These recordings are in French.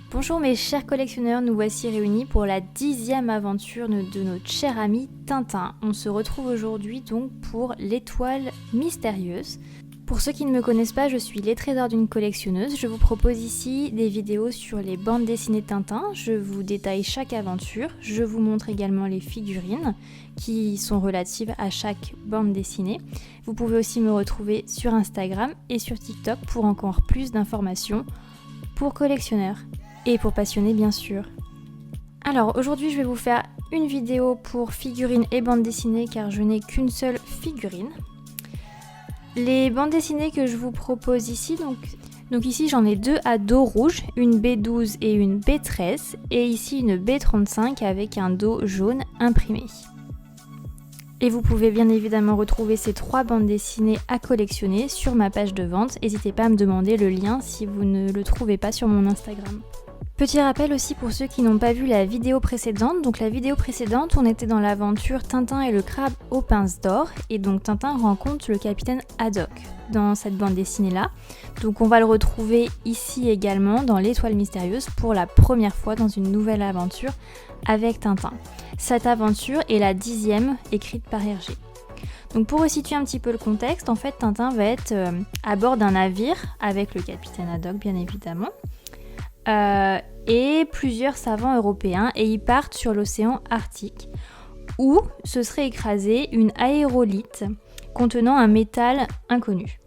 Bonjour mes chers collectionneurs, nous voici réunis pour la 10e aventure de notre cher ami Tintin. On se retrouve aujourd'hui donc pour l'étoile mystérieuse. Pour ceux qui ne me connaissent pas, je suis les trésors d'une collectionneuse. Je vous propose ici des vidéos sur les bandes dessinées Tintin. Je vous détaille chaque aventure. Je vous montre également les figurines qui sont relatives à chaque bande dessinée. Vous pouvez aussi me retrouver sur Instagram et sur TikTok pour encore plus d'informations pour collectionneurs. Et pour passionnés bien sûr. Alors aujourd'hui je vais vous faire une vidéo pour figurines et bandes dessinées car je n'ai qu'une seule figurine. Les bandes dessinées que je vous propose ici, donc ici j'en ai deux à dos rouge, une B12 et une B13 et ici une B35 avec un dos jaune imprimé. Et vous pouvez bien évidemment retrouver ces trois bandes dessinées à collectionner sur ma page de vente. N'hésitez pas à me demander le lien si vous ne le trouvez pas sur mon Instagram. Petit rappel aussi pour ceux qui n'ont pas vu la vidéo précédente. Donc la vidéo précédente, on était dans l'aventure Tintin et le crabe aux pinces d'or. Et donc Tintin rencontre le capitaine Haddock dans cette bande dessinée là. Donc on va le retrouver ici également dans l'étoile mystérieuse pour la première fois dans une nouvelle aventure avec Tintin. Cette aventure est la 10e écrite par Hergé. Donc pour resituer un petit peu le contexte, en fait Tintin va être à bord d'un navire avec le capitaine Haddock bien évidemment. Et plusieurs savants européens et ils partent sur l'océan Arctique où se serait écrasée une aérolite contenant un métal inconnu.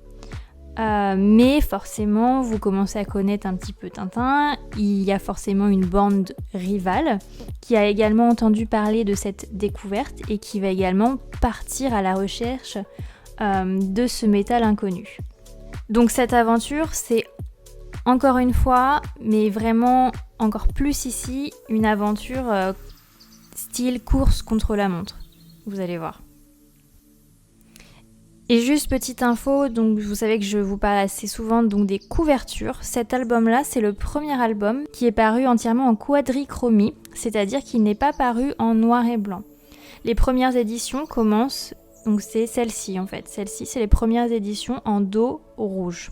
Mais forcément, vous commencez à connaître un petit peu Tintin, il y a forcément une bande rivale qui a également entendu parler de cette découverte et qui va également partir à la recherche de ce métal inconnu. Donc cette aventure, c'est encore une fois, mais vraiment encore plus ici, une aventure style course contre la montre. Vous allez voir. Et juste petite info, donc vous savez que je vous parle assez souvent donc des couvertures. Cet album-là, c'est le premier album qui est paru entièrement en quadrichromie, c'est-à-dire qu'il n'est pas paru en noir et blanc. Les premières éditions commencent, donc c'est celle-ci en fait. Celle-ci, c'est les premières éditions en dos rouge.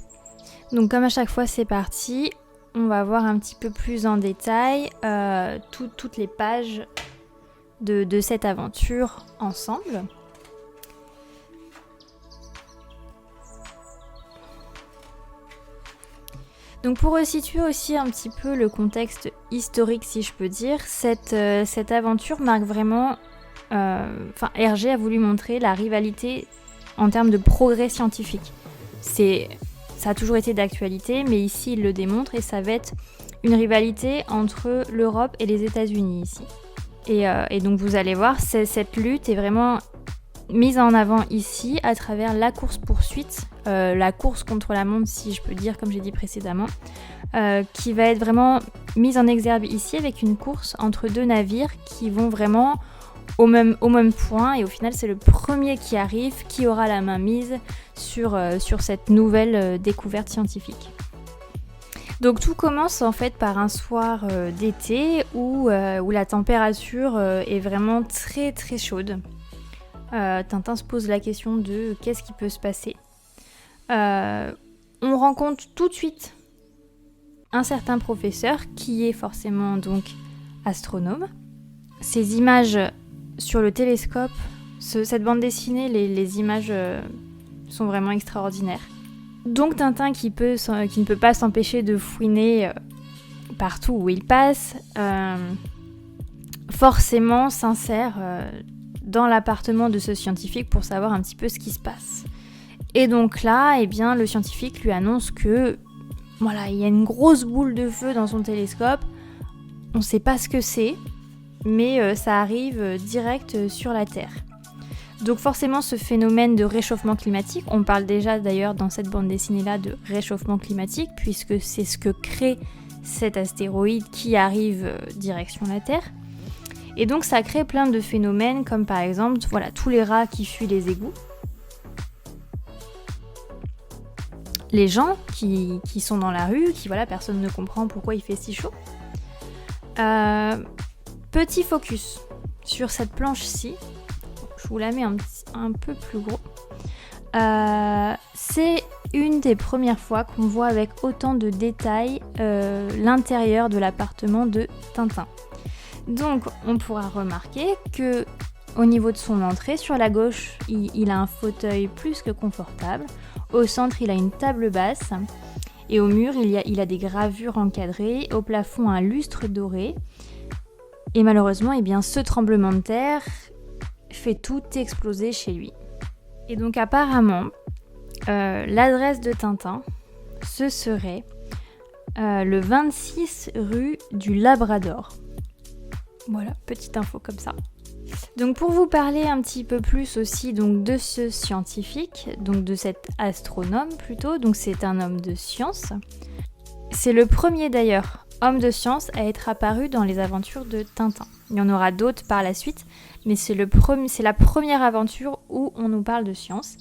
Donc comme à chaque fois c'est parti, on va voir un petit peu plus en détail toutes les pages de cette aventure ensemble. Donc pour resituer aussi un petit peu le contexte historique si je peux dire, cette aventure marque vraiment... Hergé a voulu montrer la rivalité en termes de progrès scientifique. Ça a toujours été d'actualité, mais ici il le démontre et ça va être une rivalité entre l'Europe et les États-Unis ici. Et donc vous allez voir, cette lutte est vraiment mise en avant ici à travers la course-poursuite, la course contre la montre si je peux dire comme j'ai dit précédemment, qui va être vraiment mise en exergue ici avec une course entre deux navires qui vont vraiment au même point et au final c'est le premier qui arrive qui aura la main mise sur cette nouvelle découverte scientifique. Donc tout commence en fait par un soir d'été où la température est vraiment très très chaude. Tintin se pose la question de qu'est-ce qui peut se passer. On rencontre tout de suite un certain professeur qui est forcément donc astronome. Ces images sur le télescope, cette bande dessinée, les images sont vraiment extraordinaires. Donc Tintin qui ne peut pas s'empêcher de fouiner partout où il passe, forcément s'insère dans l'appartement de ce scientifique pour savoir un petit peu ce qui se passe. Et donc là, eh bien, le scientifique lui annonce que voilà, il y a une grosse boule de feu dans son télescope, on ne sait pas ce que c'est, mais ça arrive direct sur la Terre. Donc forcément ce phénomène de réchauffement climatique, on parle déjà d'ailleurs dans cette bande dessinée là de réchauffement climatique puisque c'est ce que crée cet astéroïde qui arrive direction la Terre. Et donc ça crée plein de phénomènes comme par exemple voilà, tous les rats qui fuient les égouts, les gens qui sont dans la rue, qui voilà, personne ne comprend pourquoi il fait si chaud. Petit focus sur cette planche-ci, je vous la mets un peu plus gros. C'est une des premières fois qu'on voit avec autant de détails l'intérieur de l'appartement de Tintin. Donc on pourra remarquer que au niveau de son entrée, sur la gauche, il a un fauteuil plus que confortable. Au centre, il a une table basse. Et au mur, il a des gravures encadrées. Au plafond, un lustre doré. Et malheureusement, eh bien, ce tremblement de terre fait tout exploser chez lui. Et donc apparemment, l'adresse de Tintin, ce serait le 26 rue du Labrador. Voilà, petite info comme ça. Donc pour vous parler un petit peu plus aussi donc, de ce scientifique, donc de cet astronome plutôt, donc c'est un homme de science. C'est le premier d'ailleurs homme de science à être apparu dans les aventures de Tintin. Il y en aura d'autres par la suite, mais c'est la première aventure où on nous parle de science.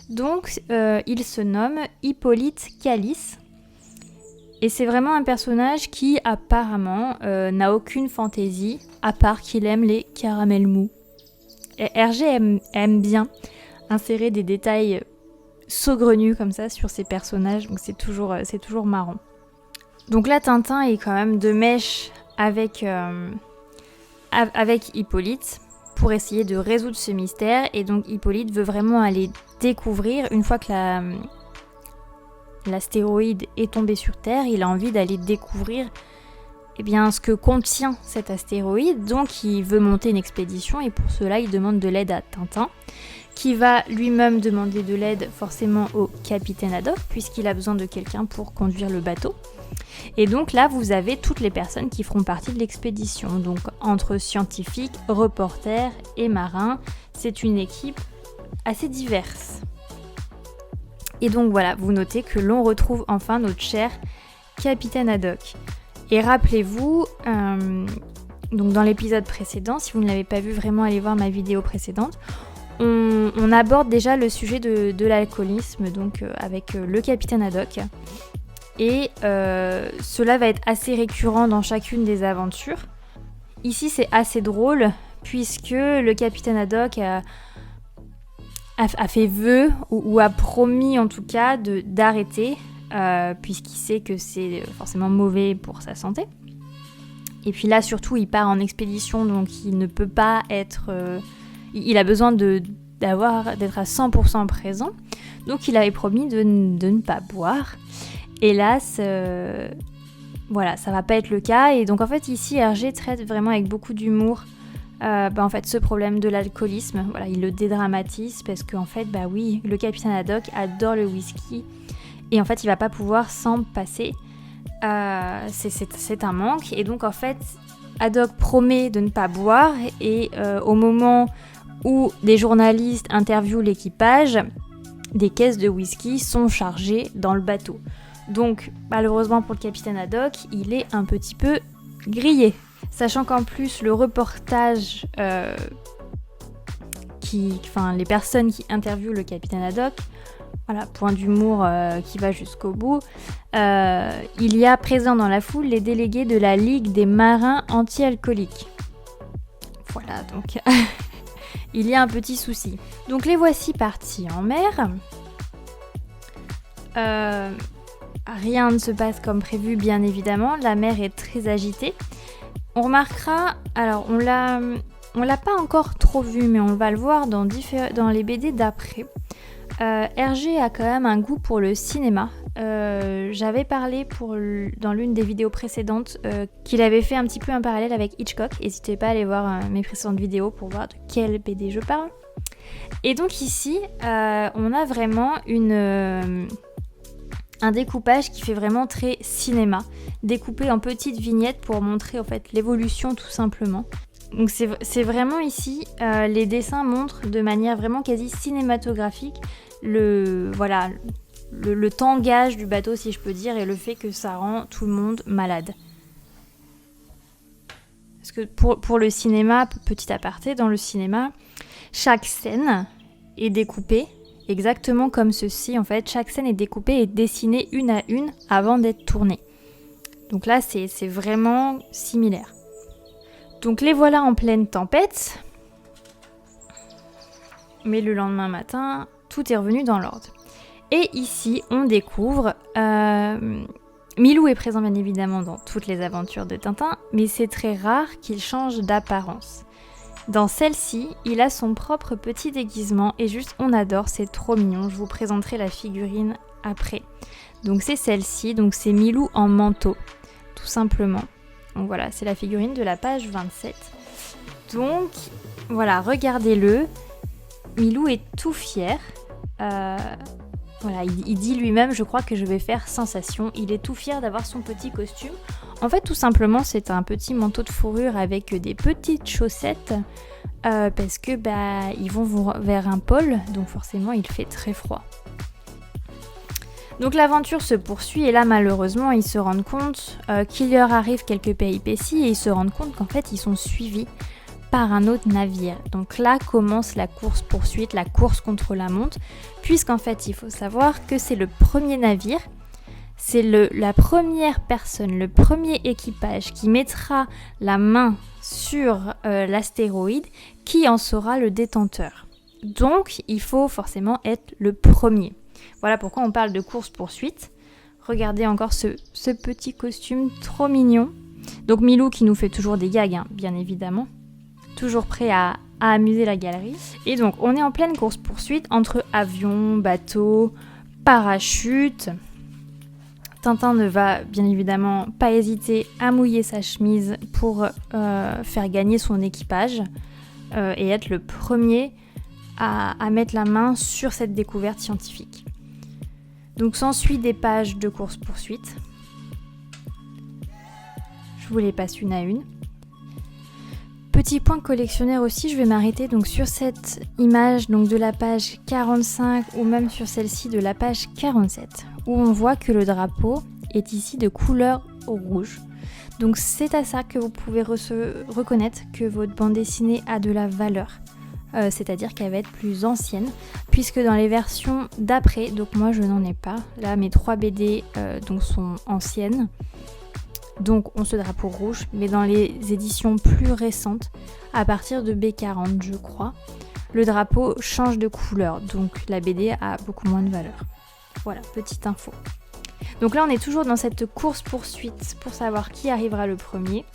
Donc il se nomme Hippolyte Calice. Et c'est vraiment un personnage qui apparemment n'a aucune fantaisie, à part qu'il aime les caramels mous. Et Hergé aime bien insérer des détails saugrenus comme ça sur ses personnages, donc c'est toujours marrant. Donc là, Tintin est quand même de mèche avec Hippolyte pour essayer de résoudre ce mystère. Et donc Hippolyte veut vraiment aller découvrir, une fois que l'astéroïde est tombé sur Terre, il a envie d'aller découvrir ce que contient cet astéroïde. Donc il veut monter une expédition et pour cela il demande de l'aide à Tintin, qui va lui-même demander de l'aide forcément au capitaine Haddock, puisqu'il a besoin de quelqu'un pour conduire le bateau. Et donc là vous avez toutes les personnes qui feront partie de l'expédition, donc entre scientifiques, reporters et marins. C'est une équipe assez diverse. Et donc voilà, vous notez que l'on retrouve enfin notre cher capitaine Haddock. Et rappelez-vous, donc dans l'épisode précédent, si vous ne l'avez pas vu, vraiment allez voir ma vidéo précédente, on aborde déjà le sujet de l'alcoolisme, donc avec le capitaine Haddock. Et cela va être assez récurrent dans chacune des aventures. Ici c'est assez drôle, puisque le capitaine Haddock a fait vœu, ou a promis en tout cas d'arrêter, puisqu'il sait que c'est forcément mauvais pour sa santé. Et puis là surtout il part en expédition, donc il ne peut pas être... il a besoin d'être à 100% présent, donc il avait promis de ne pas boire. Hélas, voilà, ça va pas être le cas. Et donc en fait ici Hergé traite vraiment avec beaucoup d'humour en fait ce problème de l'alcoolisme. Voilà, il le dédramatise parce qu'en fait oui, le capitaine Haddock adore le whisky et en fait il va pas pouvoir s'en passer. C'est un manque. Et donc en fait Haddock promet de ne pas boire et au moment où des journalistes interviewent l'équipage, des caisses de whisky sont chargées dans le bateau. Donc malheureusement pour le capitaine Haddock, il est un petit peu grillé. Sachant qu'en plus le reportage, les personnes qui interviewent le capitaine Haddock, voilà, point d'humour qui va jusqu'au bout, il y a présent dans la foule les délégués de la Ligue des marins anti-alcooliques. Voilà, donc il y a un petit souci. Donc les voici partis en mer. Rien ne se passe comme prévu, bien évidemment. La mer est très agitée. On remarquera, alors on l'a pas encore trop vu, mais on va le voir dans les BD d'après. Hergé a quand même un goût pour le cinéma. J'avais parlé dans l'une des vidéos précédentes qu'il avait fait un petit peu un parallèle avec Hitchcock. N'hésitez pas à aller voir mes précédentes vidéos pour voir de quelle BD je parle. Et donc ici, on a vraiment un découpage qui fait vraiment très cinéma, découpé en petites vignettes pour montrer en fait l'évolution tout simplement. Donc c'est vraiment ici, les dessins montrent de manière vraiment quasi cinématographique le tangage du bateau, si je peux dire, et le fait que ça rend tout le monde malade. Parce que pour le cinéma, petit aparté, dans le cinéma, chaque scène est découpée exactement comme ceci. En fait, chaque scène est découpée et dessinée une à une avant d'être tournée. Donc là, c'est vraiment similaire. Donc les voilà en pleine tempête. Mais le lendemain matin, tout est revenu dans l'ordre. Et ici, on découvre... Milou est présent bien évidemment dans toutes les aventures de Tintin, mais c'est très rare qu'il change d'apparence. Dans celle-ci, il a son propre petit déguisement et juste on adore, c'est trop mignon. Je vous présenterai la figurine après. Donc c'est celle-ci, donc c'est Milou en manteau, tout simplement. Donc voilà, c'est la figurine de la page 27. Donc voilà, regardez-le. Milou est tout fier. Voilà, il dit lui-même, je crois que je vais faire sensation. Il est tout fier d'avoir son petit costume. En fait, tout simplement, c'est un petit manteau de fourrure avec des petites chaussettes parce que ils vont vers un pôle, donc forcément, il fait très froid. Donc l'aventure se poursuit et là, malheureusement, ils se rendent compte qu'il leur arrive quelques péripéties et ils se rendent compte qu'en fait, ils sont suivis par un autre navire. Donc là commence la course-poursuite, la course contre la montre, puisqu'en fait il faut savoir que c'est le premier navire, c'est la première personne, le premier équipage qui mettra la main sur l'astéroïde qui en sera le détenteur. Donc il faut forcément être le premier. Voilà pourquoi on parle de course-poursuite. Regardez encore ce petit costume trop mignon. Donc Milou qui nous fait toujours des gags, bien évidemment. Toujours prêt à amuser la galerie. Et donc, on est en pleine course-poursuite entre avions, bateaux, parachutes. Tintin ne va bien évidemment pas hésiter à mouiller sa chemise pour faire gagner son équipage et être le premier à mettre la main sur cette découverte scientifique. Donc, s'ensuit des pages de course-poursuite. Je vous les passe une à une. Petit point collectionneur aussi, je vais m'arrêter donc sur cette image donc de la page 45 ou même sur celle-ci de la page 47 où on voit que le drapeau est ici de couleur rouge. Donc c'est à ça que vous pouvez reconnaître que votre bande dessinée a de la valeur, c'est-à-dire qu'elle va être plus ancienne puisque dans les versions d'après, donc moi je n'en ai pas, là mes 3 BD donc sont anciennes. Donc on se drapeau rouge, mais dans les éditions plus récentes, à partir de B40 je crois, le drapeau change de couleur, donc la BD a beaucoup moins de valeur. Voilà, petite info. Donc là on est toujours dans cette course-poursuite pour savoir qui arrivera le premier.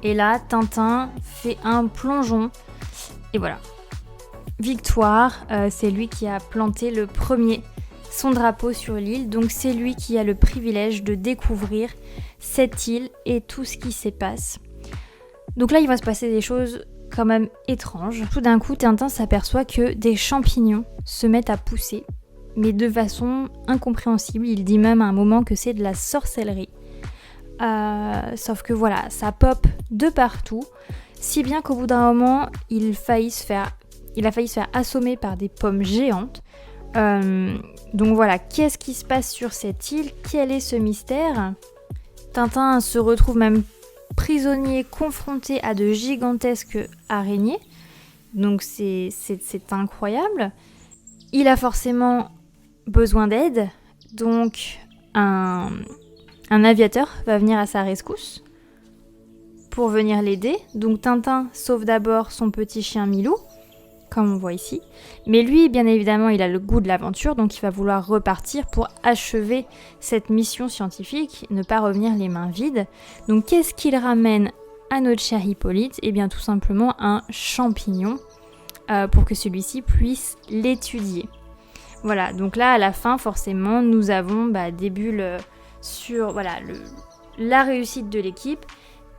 Et là, Tintin fait un plongeon, et voilà. Victoire, c'est lui qui a planté le premier son drapeau sur l'île, donc c'est lui qui a le privilège de découvrir cette île et tout ce qui s'y passe. Donc là il va se passer des choses quand même étranges. Tout d'un coup Tintin s'aperçoit que des champignons se mettent à pousser, mais de façon incompréhensible. Il dit même à un moment que c'est de la sorcellerie. Sauf que voilà, ça pop de partout, si bien qu'au bout d'un moment il a failli se faire assommer par des pommes géantes. Donc voilà, qu'est-ce qui se passe sur cette île? Quel est ce mystère? Tintin se retrouve même prisonnier, confronté à de gigantesques araignées. Donc c'est incroyable. Il a forcément besoin d'aide. Donc un aviateur va venir à sa rescousse pour venir l'aider. Donc Tintin sauve d'abord son petit chien Milou, comme on voit ici. Mais lui, bien évidemment, il a le goût de l'aventure, donc il va vouloir repartir pour achever cette mission scientifique, ne pas revenir les mains vides. Donc qu'est-ce qu'il ramène à notre cher Hippolyte? Eh bien tout simplement un champignon pour que celui-ci puisse l'étudier. Voilà, donc là à la fin forcément nous avons des bulles sur la réussite de l'équipe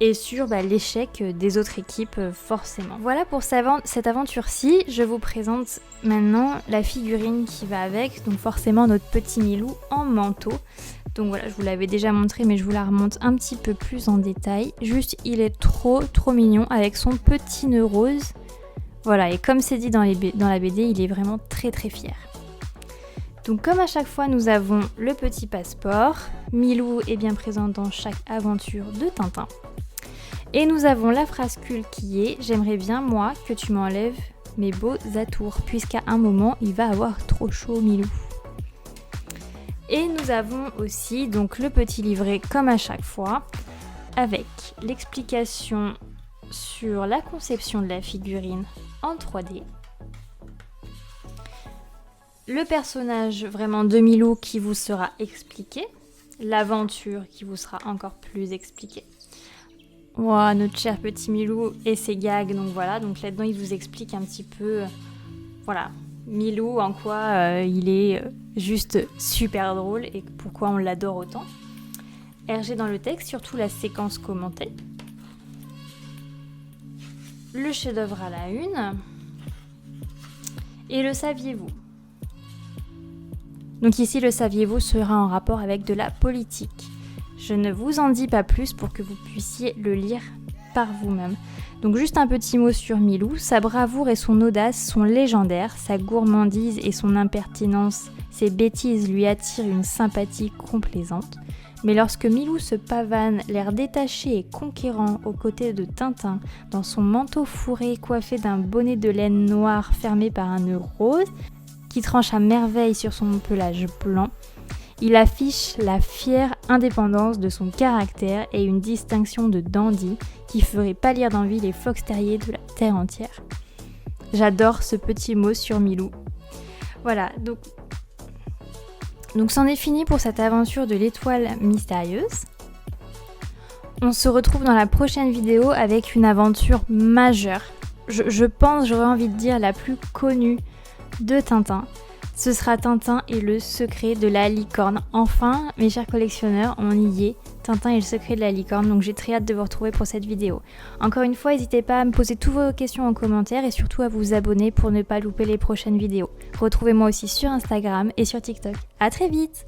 et sur l'échec des autres équipes forcément. Voilà pour cette aventure-ci. Je vous présente maintenant la figurine qui va avec, donc forcément notre petit Milou en manteau. Donc voilà, je vous l'avais déjà montré mais je vous la remonte un petit peu plus en détail. Juste, il est trop mignon avec son petit nœud rose. Voilà, et comme c'est dit dans la BD, il est vraiment très fier. Donc comme à chaque fois, nous avons le petit passeport. Milou est bien présent dans chaque aventure de Tintin. Et nous avons la phrascule qui est « J'aimerais bien, moi, que tu m'enlèves mes beaux atours, puisqu'à un moment, il va avoir trop chaud, Milou. » Et nous avons aussi donc le petit livret, comme à chaque fois, avec l'explication sur la conception de la figurine en 3D. le personnage vraiment de Milou qui vous sera expliqué, l'aventure qui vous sera encore plus expliquée. Wow, notre cher petit Milou et ses gags, donc voilà, donc là-dedans il vous explique un petit peu, voilà, Milou en quoi il est juste super drôle et pourquoi on l'adore autant. Hergé dans le texte, surtout la séquence commentée. Le chef-d'œuvre à la une. Et le saviez-vous ? Donc ici, le saviez-vous sera en rapport avec de la politique. Je ne vous en dis pas plus pour que vous puissiez le lire par vous-même. Donc juste un petit mot sur Milou. Sa bravoure et son audace sont légendaires. Sa gourmandise et son impertinence, ses bêtises lui attirent une sympathie complaisante. Mais lorsque Milou se pavane, l'air détaché et conquérant aux côtés de Tintin, dans son manteau fourré coiffé d'un bonnet de laine noire fermé par un nœud rose, qui tranche à merveille sur son pelage blanc, il affiche la fière indépendance de son caractère et une distinction de dandy qui ferait pâlir d'envie les fox terriers de la terre entière. J'adore ce petit mot sur Milou. Voilà, donc c'en est fini pour cette aventure de l'étoile mystérieuse. On se retrouve dans la prochaine vidéo avec une aventure majeure. Je pense, j'aurais envie de dire, la plus connue de Tintin. Ce sera Tintin et le secret de la licorne. Enfin, mes chers collectionneurs, on y est. Tintin et le secret de la licorne, donc j'ai très hâte de vous retrouver pour cette vidéo. Encore une fois, n'hésitez pas à me poser toutes vos questions en commentaire et surtout à vous abonner pour ne pas louper les prochaines vidéos. Retrouvez-moi aussi sur Instagram et sur TikTok. À très vite!